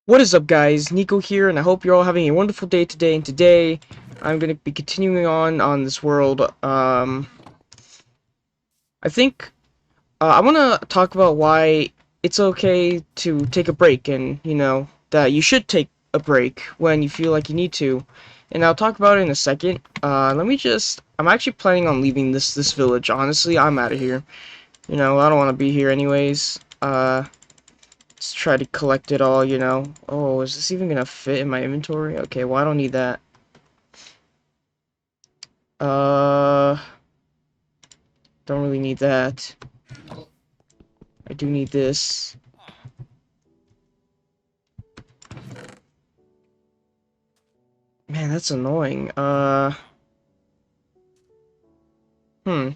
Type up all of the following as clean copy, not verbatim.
What is up, guys? Nico here, and I hope you're all having a wonderful day today. And today, I'm going to be continuing on this world. I think I want to talk about why it's okay to take a break, and that you should take a break when you feel like you need to. And I'll talk about it in a second. I'm actually planning on leaving this village. Honestly, I'm out of here. I don't want to be here anyways. Let's try to collect it all, Oh, is this even gonna fit in my inventory? Okay, well, I don't need that. Uh, don't really need that. I do need this. Man, that's annoying. Hmm.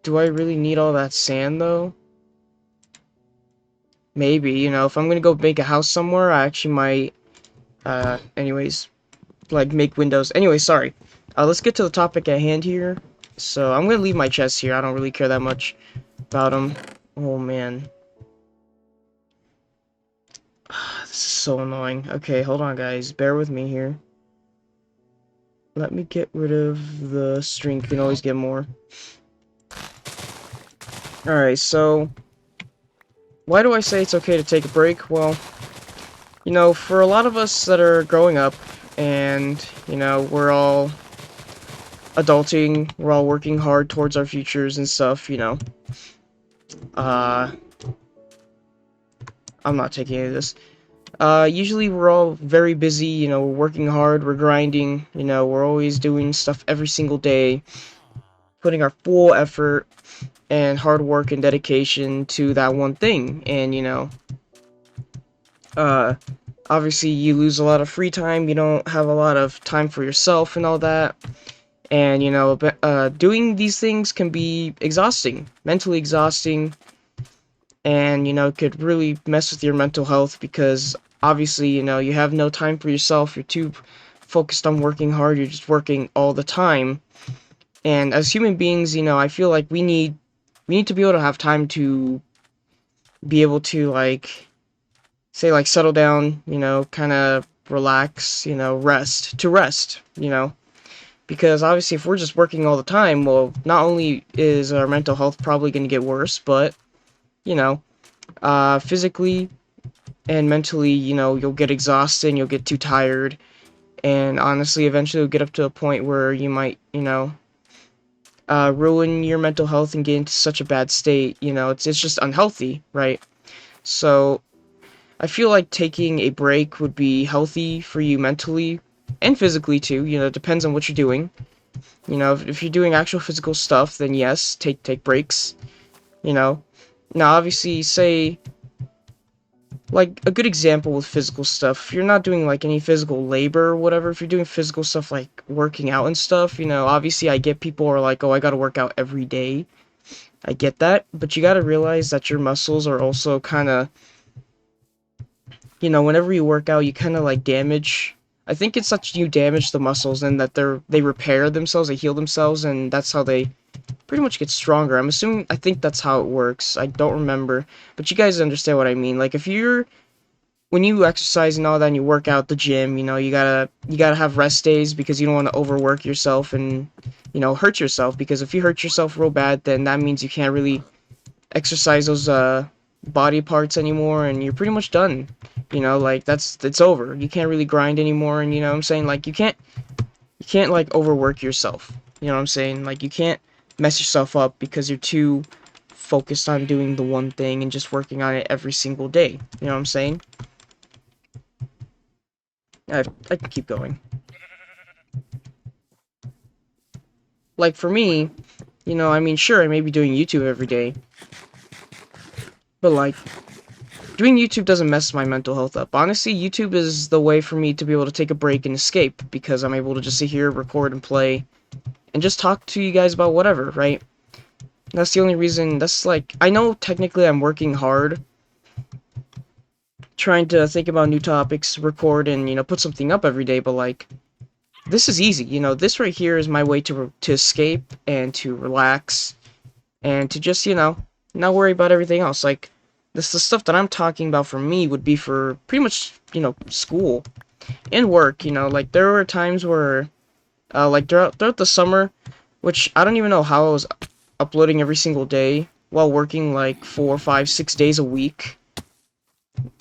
Do I really need all that sand, though? Maybe, if I'm gonna go make a house somewhere, I actually might, anyways, like, make windows. Anyway, sorry. Let's get to the topic at hand here. So, I'm gonna leave my chest here. I don't really care that much about them. Oh, man. This is so annoying. Okay, hold on, guys. Bear with me here. Let me get rid of the string. You can always get more. Alright, so why do I say it's okay to take a break? Well, for a lot of us that are growing up and, we're all adulting, we're all working hard towards our futures and stuff, uh, I'm not taking any of this. Usually we're all very busy, we're working hard, we're grinding, we're always doing stuff every single day, putting our full effort and hard work and dedication to that one thing. And, uh, obviously you lose a lot of free time, you don't have a lot of time for yourself and all that. And, doing these things can be exhausting, mentally exhausting, and, could really mess with your mental health because obviously, you have no time for yourself, you're too focused on working hard, you're just working all the time. And as human beings, I feel like we need to be able to have time to be able to, like, say, like, settle down, kind of relax, rest, because obviously if we're just working all the time, well, not only is our mental health probably going to get worse, but, you know, physically and mentally, you'll get exhausted and you'll get too tired, and honestly, eventually you'll get up to a point where you might, ruin your mental health and get into such a bad state, it's just unhealthy, right? So, I feel like taking a break would be healthy for you mentally and physically too. It depends on what you're doing. If you're doing actual physical stuff, then yes, take breaks. You know. Now, obviously, say like a good example with physical stuff. If you're not doing like any physical labor or whatever, if you're doing physical stuff like working out and stuff, obviously I get people are like, "Oh, I got to work out every day." I get that, but you got to realize that your muscles are also kind of whenever you work out, you kind of like damage. I think it's such you damage the muscles and that they repair themselves, they heal themselves, and that's how they pretty much get stronger. I think that's how it works. I don't remember, but you guys understand what I mean. Like if you're when you exercise and all that, and you work out at the gym, you gotta have rest days because you don't want to overwork yourself and hurt yourself. Because if you hurt yourself real bad, then that means you can't really exercise those body parts anymore, and you're pretty much done. Like it's over. You can't really grind anymore, and what I'm saying, like you can't like overwork yourself. What I'm saying, like you can't mess yourself up because you're too focused on doing the one thing and just working on it every single day. You know what I'm saying? I can keep going. Like for me, I mean, sure, I may be doing YouTube every day, but like doing YouTube doesn't mess my mental health up. Honestly, YouTube is the way for me to be able to take a break and escape because I'm able to just sit here, record, and play, and just talk to you guys about whatever, right? That's the only reason. That's like, I know technically I'm working hard, trying to think about new topics, record, and, put something up every day, but like, this is easy. This right here is my way to escape and to relax and to just, not worry about everything else. Like, the stuff that I'm talking about for me would be for pretty much, school and work. Like there were times where, like throughout the summer, which I don't even know how I was uploading every single day while working like 4, 5, 6 days a week.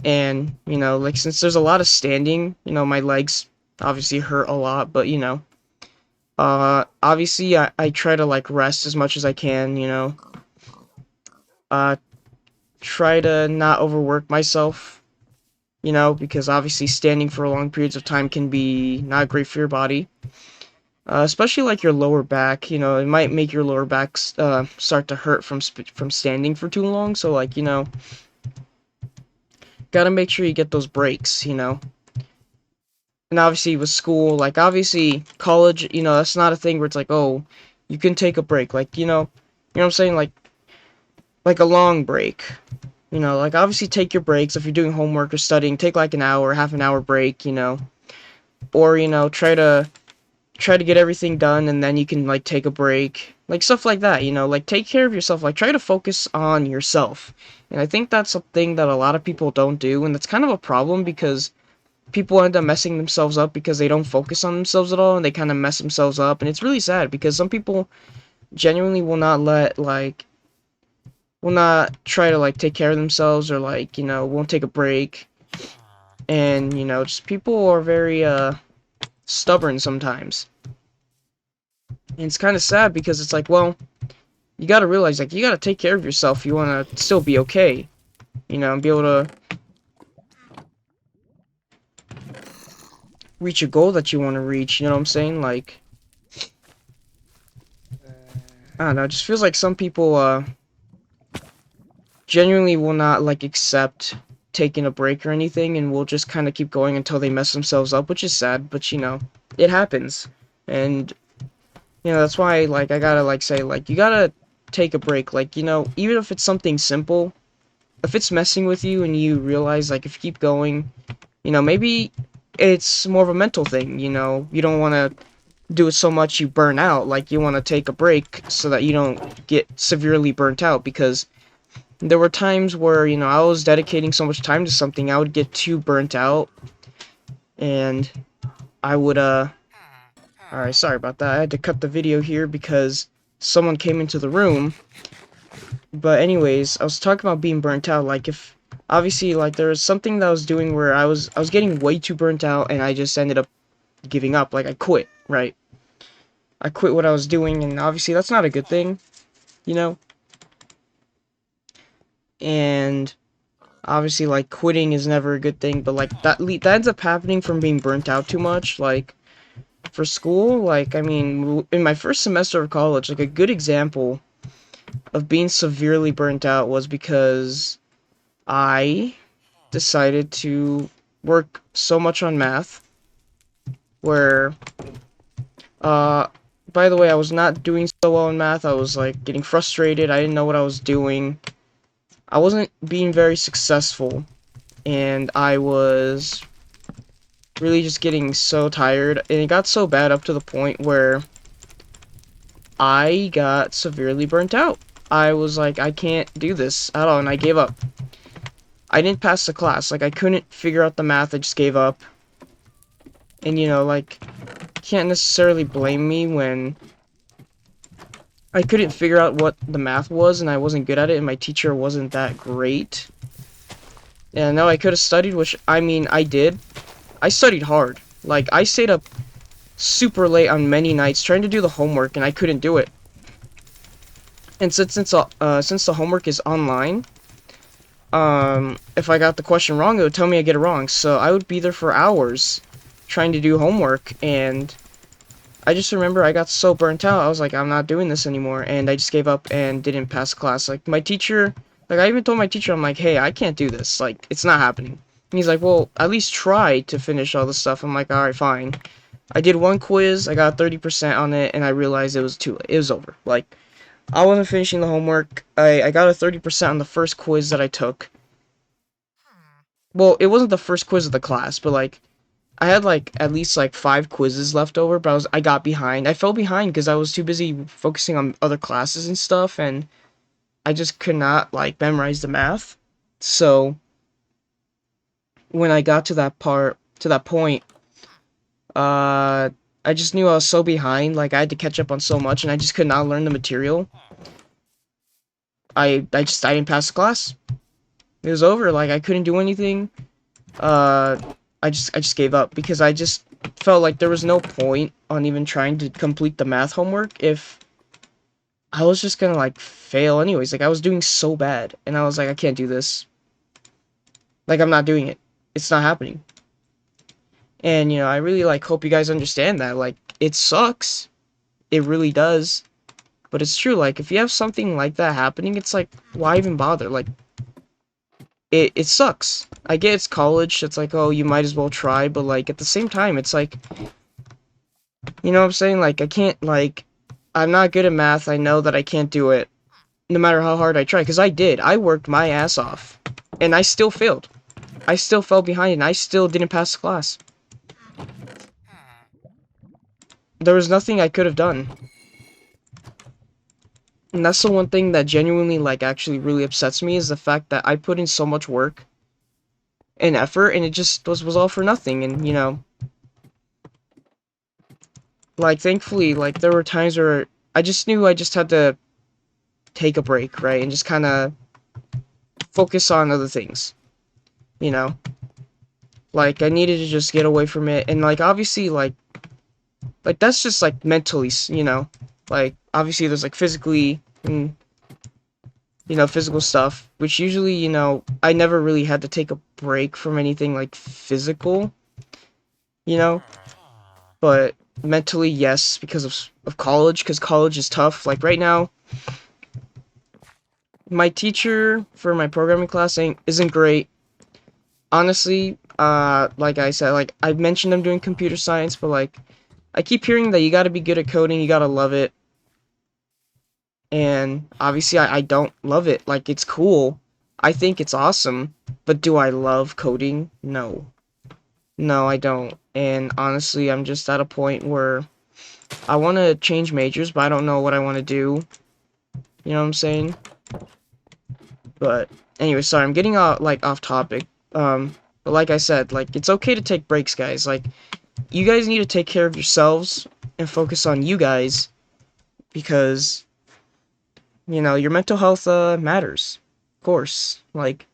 And, like since there's a lot of standing, my legs obviously hurt a lot, but obviously I try to like rest as much as I can, uh, try to not overwork myself, because obviously standing for long periods of time can be not great for your body. Especially like your lower back, it might make your lower back start to hurt from standing for too long. So like, gotta make sure you get those breaks, And obviously with school, like obviously college, that's not a thing where it's like, oh, you can take a break, like, what I'm saying, like a long break. Like obviously take your breaks if you're doing homework or studying, take like an hour, half an hour break, or try to get everything done and then you can like take a break, like stuff like that, like take care of yourself, like try to focus on yourself. And I think that's something that a lot of people don't do, and that's kind of a problem because people end up messing themselves up because they don't focus on themselves at all and they kind of mess themselves up. And it's really sad because some people genuinely will not try to like take care of themselves, or like, won't take a break. And, just people are very stubborn sometimes. And it's kind of sad because it's like, well, you got to realize, like, you got to take care of yourself if you want to still be okay, and be able to reach a goal that you want to reach, you know what I'm saying? Like, I don't know, it just feels like some people genuinely will not like accept taking a break or anything, and will just kind of keep going until they mess themselves up, which is sad, but it happens. And that's why, like, I gotta like say, like, you gotta take a break, like, even if it's something simple, if it's messing with you and you realize, like, if you keep going, maybe it's more of a mental thing, you don't want to do it so much you burn out, like, you want to take a break so that you don't get severely burnt out. Because there were times where, I was dedicating so much time to something, I would get too burnt out, and I would, alright, sorry about that, I had to cut the video here because someone came into the room. But anyways, I was talking about being burnt out, like, if, obviously, like, there was something that I was doing where I was getting way too burnt out, and I just ended up giving up, like, I quit, right? I quit what I was doing, and obviously that's not a good thing, you know? And obviously, like, quitting is never a good thing, but like that ends up happening from being burnt out too much. Like, for school, like, I mean, in my first semester of college, like, a good example of being severely burnt out was because I decided to work so much on math, where, uh, by the way, I was not doing so well in math. I was, like, getting frustrated. I didn't know what I was doing. I wasn't being very successful, and I was really just getting so tired, and it got so bad up to the point where I got severely burnt out. I was like, I can't do this at all, and I gave up. I didn't pass the class, like, I couldn't figure out the math, I just gave up. And, like, can't necessarily blame me when I couldn't figure out what the math was, and I wasn't good at it, and my teacher wasn't that great. And no, I could have studied, which, I mean, I did. I studied hard. Like, I stayed up super late on many nights trying to do the homework, and I couldn't do it. And since the homework is online, if I got the question wrong, it would tell me I get it wrong. So I would be there for hours trying to do homework, and I just remember I got so burnt out. I was like, I'm not doing this anymore, and I just gave up and didn't pass class. Like, my teacher, like, I even told my teacher, I'm like, hey, I can't do this. Like, it's not happening. And he's like, well, at least try to finish all this stuff. I'm like, alright, fine. I did one quiz, I got 30% on it, and I realized it was too late. It was over. Like, I wasn't finishing the homework. I got a 30% on the first quiz that I took. Well, it wasn't the first quiz of the class, but, like, I had, like, at least, like, 5 quizzes left over, but I got behind. I fell behind because I was too busy focusing on other classes and stuff, and I just could not, like, memorize the math. So when I got to that point, uh, I just knew I was so behind. Like I had to catch up on so much, and I just could not learn the material. I didn't pass the class. It was over. Like I couldn't do anything. Uh, I just gave up because I just felt like there was no point on even trying to complete the math homework if I was just gonna like fail anyways. Like I was doing so bad, and I was like, I can't do this. Like I'm not doing it. It's not happening. And I really like hope you guys understand that. Like it sucks. It really does. But it's true. Like if you have something like that happening, it's like why even bother? Like it sucks. I get it's college. It's like, oh, you might as well try, but like at the same time, it's like, you know what I'm saying? Like I can't like I'm not good at math. I know that I can't do it no matter how hard I try cuz I did. I worked my ass off and I still failed. I still fell behind and I still didn't pass the class. There was nothing I could have done. And that's the one thing that genuinely like actually really upsets me is the fact that I put in so much work and effort and it just was all for nothing. And like thankfully like there were times where I just knew I just had to take a break, right? And just kind of focus on other things, you know? Like I needed to just get away from it and like obviously like that's just like mentally, Like obviously there's like physically and physical stuff, which usually, I never really had to take a break from anything like physical, you know? But mentally, yes, because of college, because college is tough. Like right now, my teacher for my programming class isn't great. Honestly, like I said, like I mentioned I'm doing computer science, but like I keep hearing that you gotta be good at coding, you gotta love it. And obviously I don't love it. Like it's cool. I think it's awesome. But do I love coding? No. No, I don't. And honestly, I'm just at a point where I want to change majors, but I don't know what I want to do. You know what I'm saying? But anyway, sorry, I'm getting off topic. But like I said, like it's okay to take breaks, guys. Like you guys need to take care of yourselves and focus on you guys because your mental health matters. Of course. Like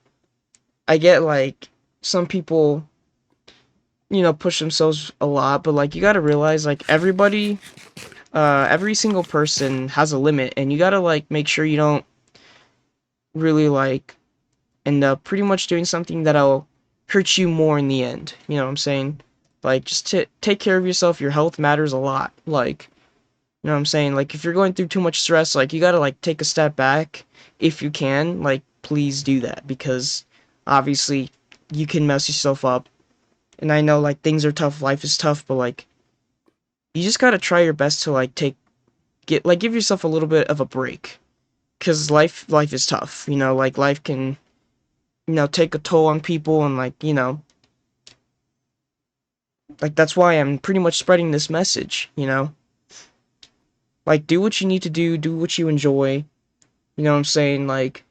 I get like some people push themselves a lot, but like you got to realize like every single person has a limit and you got to like make sure you don't really like end up pretty much doing something that'll hurt you more in the end. You know what I'm saying? Like just to take care of yourself. Your health matters a lot. Like, you know what I'm saying? Like if you're going through too much stress, like you got to like take a step back if you can. Like please do that because obviously you can mess yourself up. And I know like things are tough, life is tough, but like you just got to try your best to like give yourself a little bit of a break cuz life is tough. Like life can take a toll on people and like that's why I'm pretty much spreading this message. Like do what you need to do what you enjoy. You know what I'm saying? Like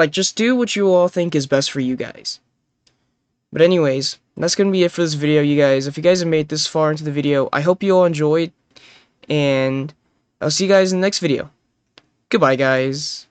just do what you all think is best for you guys. But anyways, that's gonna be it for this video, you guys. If you guys have made this far into the video, I hope you all enjoyed, and I'll see you guys in the next video. Goodbye, guys.